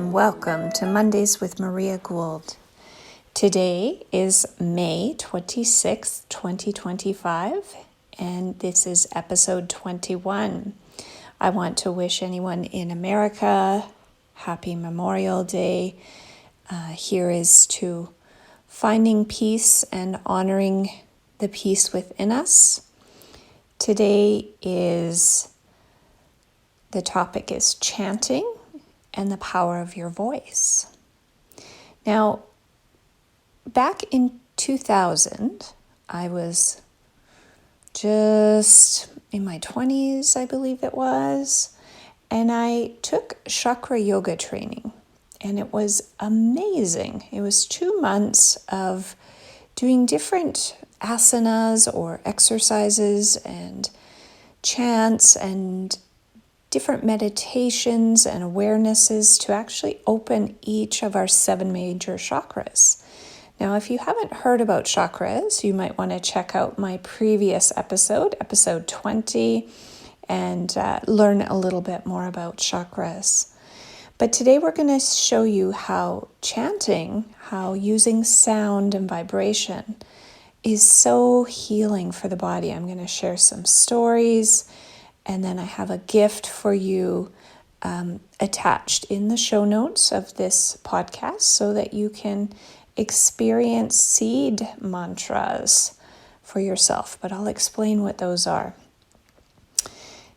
and welcome to Mondays with Maria Gould. Today is May 26th, 2025, and this is episode 21. I want to wish anyone in America happy Memorial Day. Here is to finding peace and honoring the peace within us. Today the topic is chanting and the power of your voice. Now, back in 2000, I was just in my 20s, I believe it was, and I took chakra yoga training, and it was amazing. It was 2 months of doing different asanas or exercises and chants and different meditations and awarenesses to actually open each of our 7 major chakras. Now, if you haven't heard about chakras, you might want to check out my previous episode 20, and learn a little bit more about chakras. But today we're going to show you how chanting, how using sound and vibration is so healing for the body. I'm going to share some stories, and then I have a gift for you attached in the show notes of this podcast so that you can experience seed mantras for yourself. But I'll explain what those are.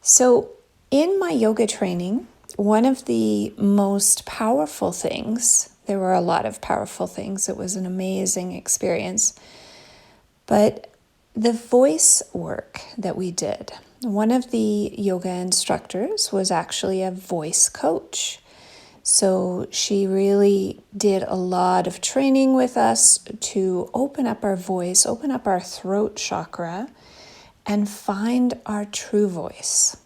So in my yoga training, one of the most powerful things, there were a lot of powerful things. It was an amazing experience. But the voice work that we did, one of the yoga instructors was actually a voice coach. So she really did a lot of training with us to open up our voice, open up our throat chakra, and find our true voice.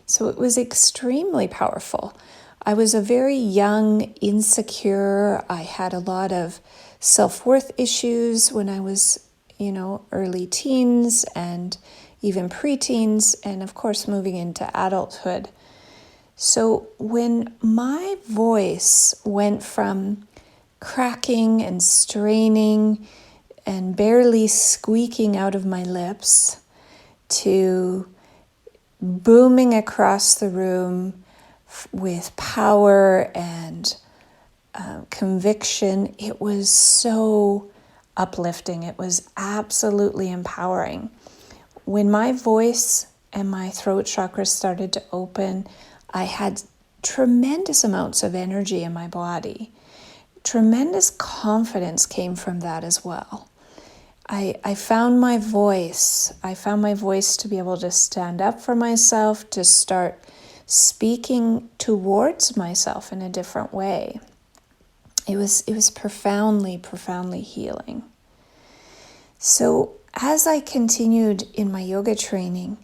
So it was extremely powerful. I was a very young, insecure. I had a lot of self-worth issues when I was, early teens and even preteens, and of course moving into adulthood. So when my voice went from cracking and straining and barely squeaking out of my lips to booming across the room with power and conviction, it was so uplifting. It was absolutely empowering. When my voice and my throat chakra started to open, I had tremendous amounts of energy in my body. Tremendous confidence came from that as well. I found my voice. I found my voice to be able to stand up for myself, to start speaking towards myself in a different way. It was profoundly, profoundly healing. So as I continued in my yoga training,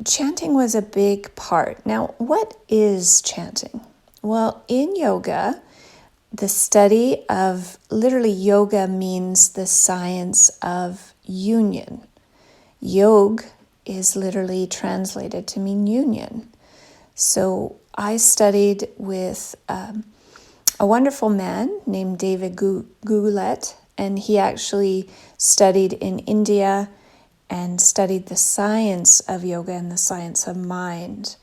chanting was a big part. Now, what is chanting? Well, in yoga, the study of, literally yoga means the science of union. Yog is literally translated to mean union. So I studied with a wonderful man named David Gulet, and he actually studied in India and studied the science of yoga and the science of mind.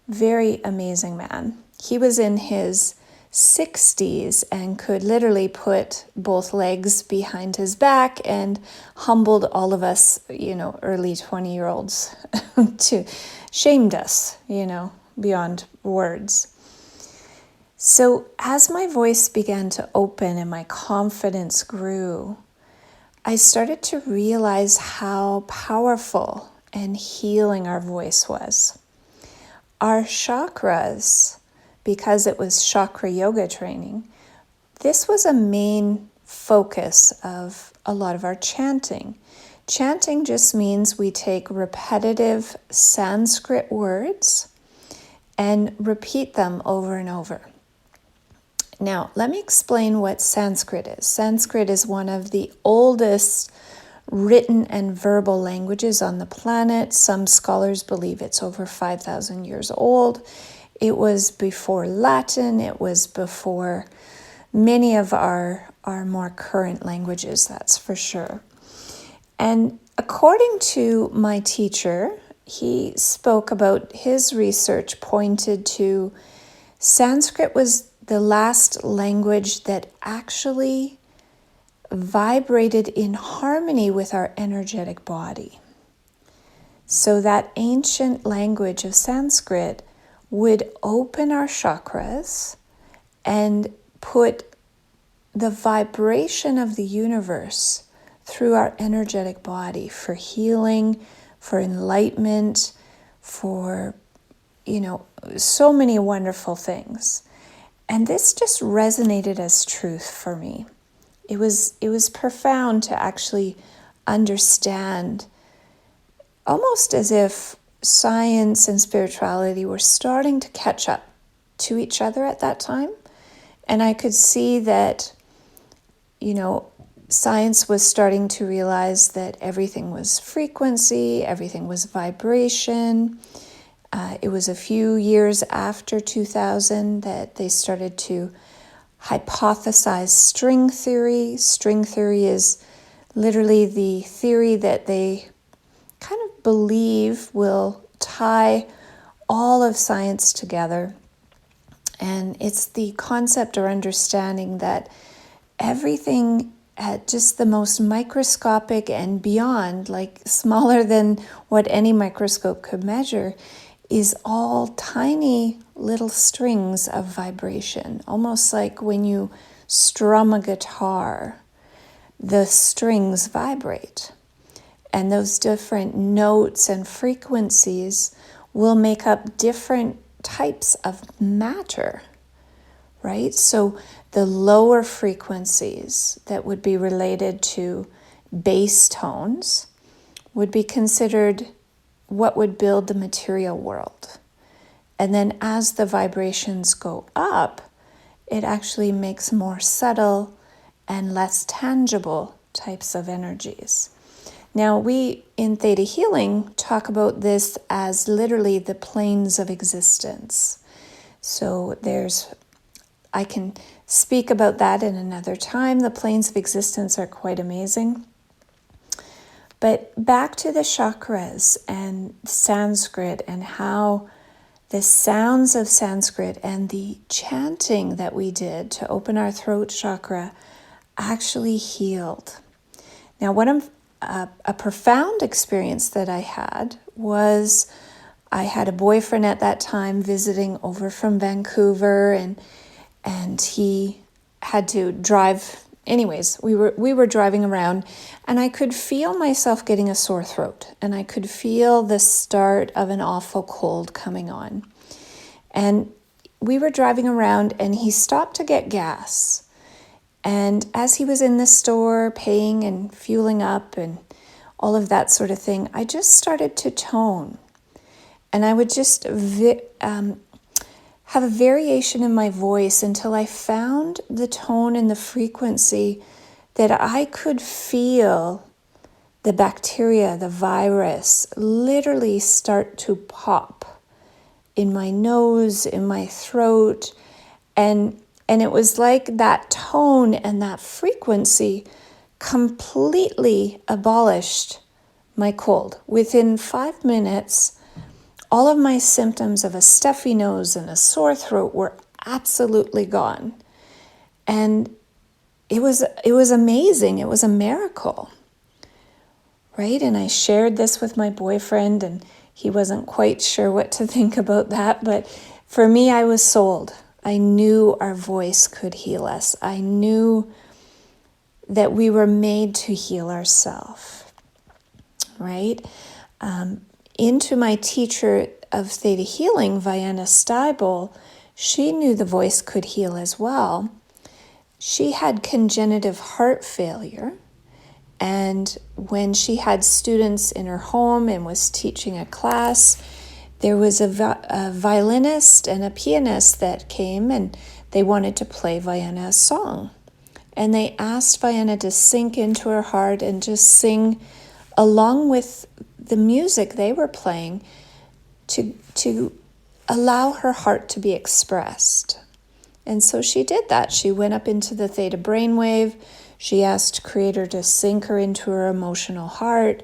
Very amazing man. He was in his 60s and could literally put both legs behind his back and humbled all of us, early 20-year-olds shamed us, beyond words. So as my voice began to open and my confidence grew, I started to realize how powerful and healing our voice was. Our chakras, because it was chakra yoga training, this was a main focus of a lot of our chanting. Chanting just means we take repetitive Sanskrit words and repeat them over and over. Now, let me explain what Sanskrit is. Sanskrit is one of the oldest written and verbal languages on the planet. Some scholars believe it's over 5,000 years old. It was before Latin, it was before many of our more current languages, that's for sure. And according to my teacher, he spoke about his research pointed to Sanskrit was the last language that actually vibrated in harmony with our energetic body. So that ancient language of Sanskrit would open our chakras and put the vibration of the universe through our energetic body for healing, for enlightenment, for, so many wonderful things. And this just resonated as truth for me. It was profound to actually understand, almost as if science and spirituality were starting to catch up to each other at that time. And I could see that, science was starting to realize that everything was frequency, everything was vibration. It was a few years after 2000 that they started to hypothesize string theory. String theory is literally the theory that they kind of believe will tie all of science together. And it's the concept or understanding that everything at just the most microscopic and beyond, like smaller than what any microscope could measure, is all tiny little strings of vibration, almost like when you strum a guitar, the strings vibrate. And those different notes and frequencies will make up different types of matter, right? So the lower frequencies that would be related to bass tones would be considered what would build the material world. And then as the vibrations go up, it actually makes more subtle and less tangible types of energies. Now, we in Theta Healing talk about this as literally the planes of existence. So I can speak about that in another time. The planes of existence are quite amazing. But back to the chakras and Sanskrit and how the sounds of Sanskrit and the chanting that we did to open our throat chakra actually healed. Now, a profound experience that I had was I had a boyfriend at that time visiting over from Vancouver, and he had to drive. Anyways, we were driving around, and I could feel myself getting a sore throat, and I could feel the start of an awful cold coming on. And we were driving around, and he stopped to get gas. And as he was in the store paying and fueling up and all of that sort of thing, I just started to tone. And I would just have a variation in my voice until I found the tone and the frequency that I could feel the bacteria, the virus, literally start to pop in my nose, in my throat. And it was like that tone and that frequency completely abolished my cold. Within 5 minutes, all of my symptoms of a stuffy nose and a sore throat were absolutely gone. And it was amazing. It was a miracle, right? And I shared this with my boyfriend, and he wasn't quite sure what to think about that. But for me, I was sold. I knew our voice could heal us. I knew that we were made to heal ourselves, right? Into my teacher of Theta Healing, Vienna Steibel, she knew the voice could heal as well. She had congenitive heart failure, and when she had students in her home and was teaching a class, there was a violinist and a pianist that came, and they wanted to play Vienna a song. And they asked Vienna to sink into her heart and just sing along with the music they were playing to allow her heart to be expressed. And so she did that. She went up into the theta brainwave. She asked Creator to sink her into her emotional heart.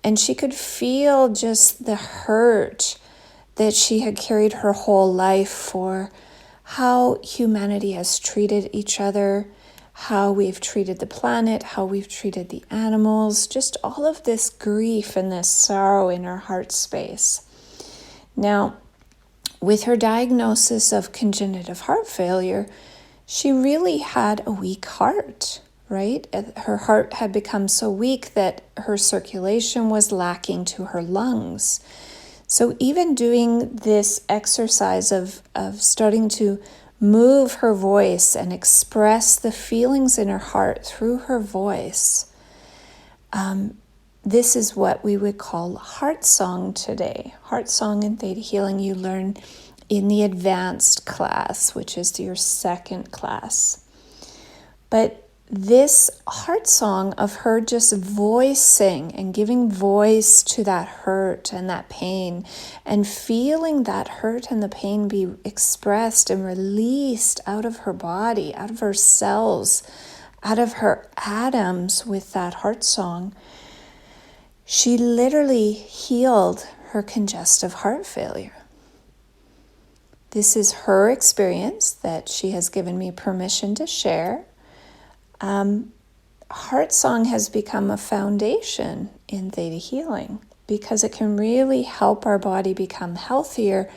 And she could feel just the hurt that she had carried her whole life for how humanity has treated each other, how we've treated the planet, how we've treated the animals, just all of this grief and this sorrow in her heart space. Now, with her diagnosis of congenital heart failure, she really had a weak heart, right? Her heart had become so weak that her circulation was lacking to her lungs. So even doing this exercise of starting to move her voice and express the feelings in her heart through her voice, this is what we would call heart song today. Heart song and theta healing you learn in the advanced class, which is your second class. But this heart song of her just voicing and giving voice to that hurt and that pain and feeling that hurt and the pain be expressed and released out of her body, out of her cells, out of her atoms with that heart song, she literally healed her congestive heart failure. This is her experience that she has given me permission to share. Heart song has become a foundation in theta healing because it can really help our body become healthier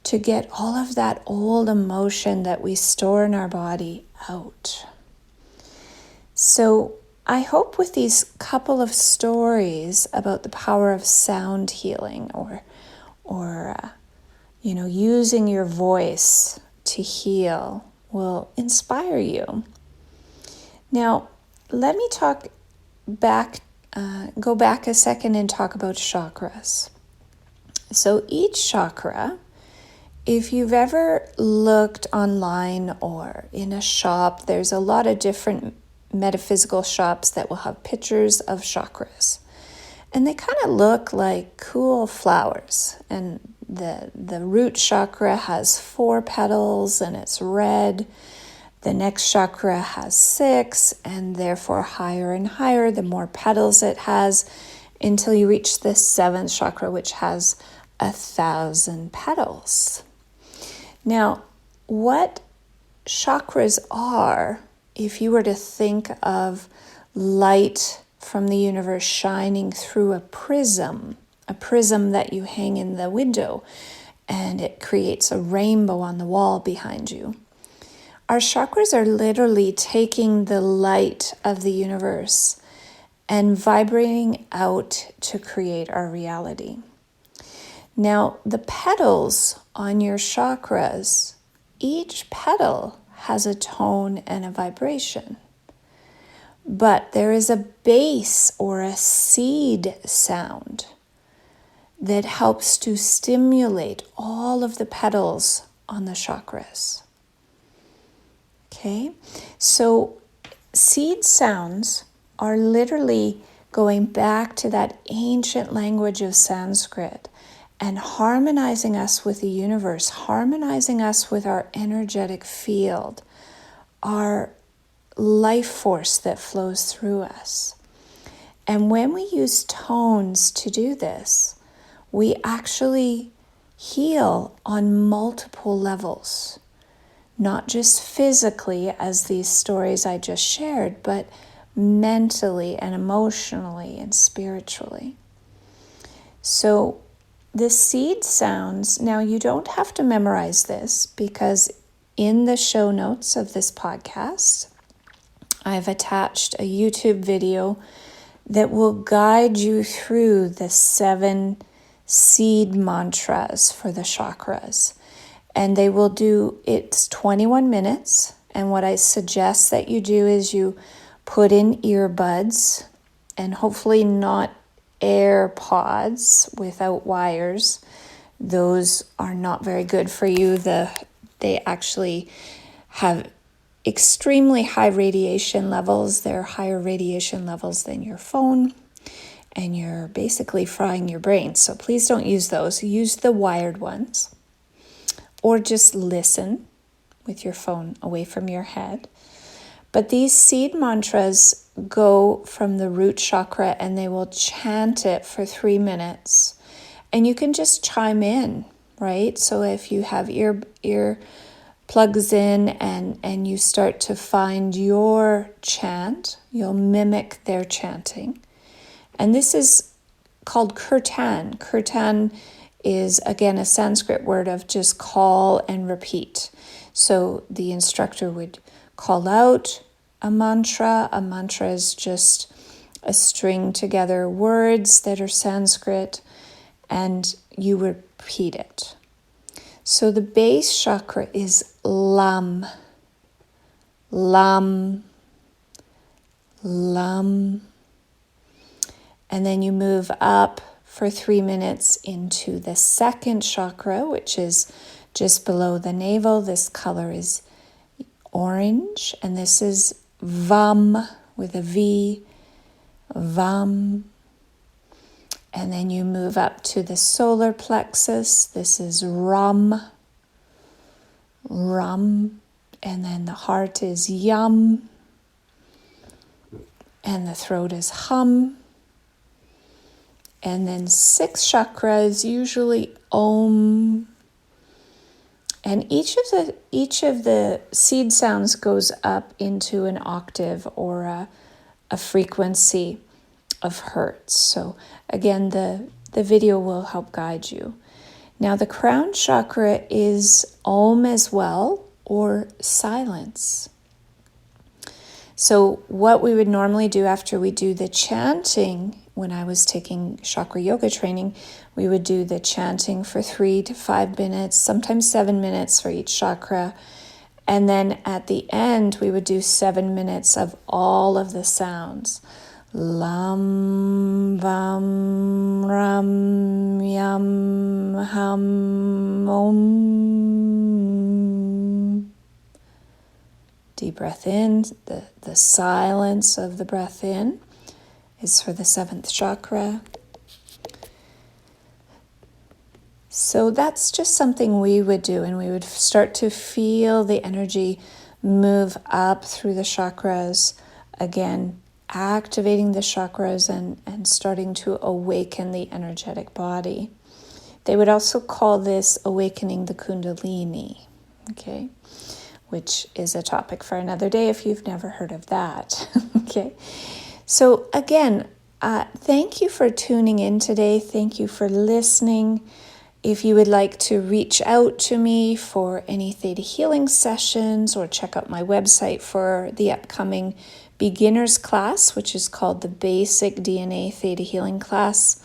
to get all of that old emotion that we store in our body out. So I hope with these couple of stories about the power of sound healing or using your voice to heal will inspire you. Now, let me go back a second and talk about chakras. So each chakra, if you've ever looked online or in a shop, there's a lot of different metaphysical shops that will have pictures of chakras. And they kind of look like cool flowers. And the root chakra has 4 petals and it's red. The next chakra has 6, and therefore higher and higher, the more petals it has, until you reach the 7th chakra, which has 1,000 petals. Now, what chakras are, if you were to think of light from the universe shining through a prism that you hang in the window, and it creates a rainbow on the wall behind you. Our chakras are literally taking the light of the universe and vibrating out to create our reality. Now, the petals on your chakras, each petal has a tone and a vibration. But there is a bass or a seed sound that helps to stimulate all of the petals on the chakras. Okay, so seed sounds are literally going back to that ancient language of Sanskrit and harmonizing us with the universe, harmonizing us with our energetic field, our life force that flows through us. And when we use tones to do this, we actually heal on multiple levels. Not just physically, as these stories I just shared, but mentally and emotionally and spiritually. So the seed sounds, now you don't have to memorize this because in the show notes of this podcast, I've attached a YouTube video that will guide you through the 7 seed mantras for the chakras. And they will do, it's 21 minutes. And what I suggest that you do is you put in earbuds and hopefully not AirPods without wires. Those are not very good for you. They actually have extremely high radiation levels. They're higher radiation levels than your phone. And you're basically frying your brain. So please don't use those. Use the wired ones. or just listen with your phone away from your head. But these seed mantras go from the root chakra and they will chant it for 3 minutes. And you can just chime in, right? So if you have ear plugs in and you start to find your chant, you'll mimic their chanting. And this is called kirtan. Kirtan is, again, a Sanskrit word of just call and repeat. So the instructor would call out a mantra. A mantra is just a string together words that are Sanskrit, and you repeat it. So the base chakra is Lam, Lam, Lam. And then you move up for 3 minutes into the second chakra, which is just below the navel. This color is orange, and this is Vam with a V, Vam. And then you move up to the solar plexus. This is Ram, Ram. And then the heart is Yam. And the throat is Hum. And then 6 chakras, usually Om. And each of the seed sounds goes up into an octave or a frequency of hertz. So again, the video will help guide you. Now the crown chakra is Om as well, or silence. So what we would normally do after we do the chanting, when I was taking chakra yoga training, we would do the chanting for 3 to 5 minutes, sometimes 7 minutes for each chakra. And then at the end, we would do 7 minutes of all of the sounds. Lam, Vam, Ram, Yam, Ham, Om. Deep breath in, the silence of the breath in is for the 7th chakra. So that's just something we would do, and we would start to feel the energy move up through the chakras, again, activating the chakras and starting to awaken the energetic body. They would also call this awakening the Kundalini, okay, which is a topic for another day if you've never heard of that, okay. So again, thank you for tuning in today. Thank you for listening. If you would like to reach out to me for any theta healing sessions, or check out my website for the upcoming beginners class, which is called the Basic DNA Theta Healing class,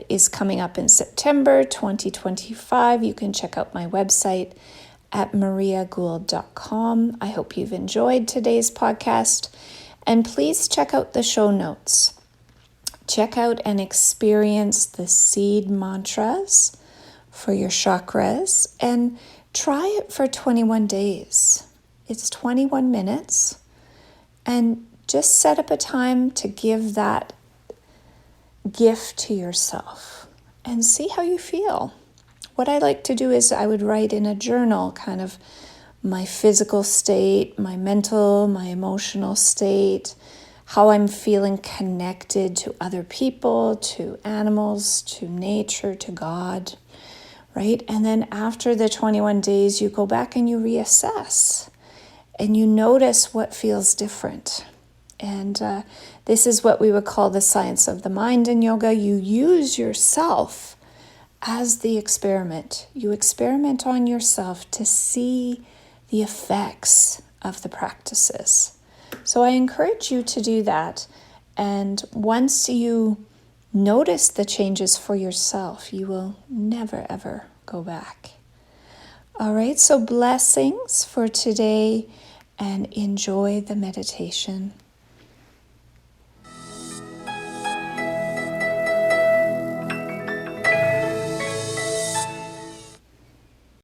is coming up in September 2025. You can check out my website at mariagould.com. I hope you've enjoyed today's podcast, and please check out the show notes. Check out and experience the seed mantras for your chakras and try it for 21 days. It's 21 minutes, and just set up a time to give that gift to yourself and see how you feel. What I like to do is I would write in a journal kind of my physical state, my mental, my emotional state, how I'm feeling connected to other people, to animals, to nature, to God, right? And then after the 21 days, you go back and you reassess and you notice what feels different. And this is what we would call the science of the mind in yoga. You use yourself as the experiment. You experiment on yourself to see the effects of the practices. So I encourage you to do that. And once you notice the changes for yourself, you will never, ever go back. All right, so blessings for today, and enjoy the meditation.